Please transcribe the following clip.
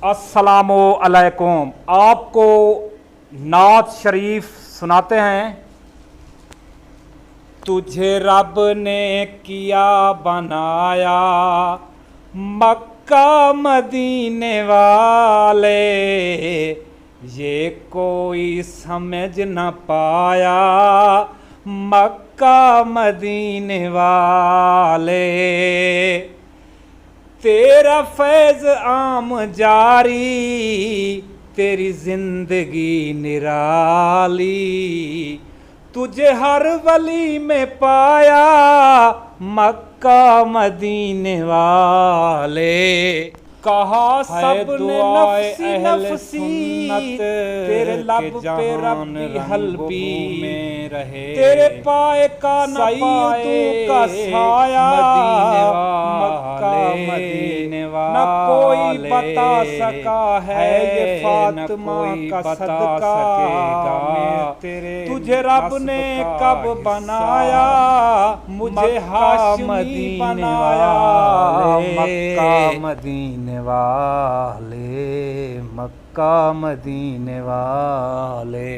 अस्सलामु अलैकुम। आपको नात शरीफ सुनाते हैं। तुझे रब ने किया बनाया मक्का मदीने वाले, ये कोई समझ न पाया मक्का मदीने वाले। तेरा फैज़ आम जारी, तेरी जिंदगी निराली, तुझे हर वली में पाया मक्का मदीने वाले। कहा सबने नफसी नफसी, तेरे लब पे रब्बी हल्बी में रहे, तेरे पाए का न पाए का साया मक्का मदीने वाले। न कोई बता सका है ये फातिमा का सदका, तेरे तुझे रब ने कब बनाया, मुझे हाशिमी बनाया मक्का मदीने वाले, मक्का मदीने वाले।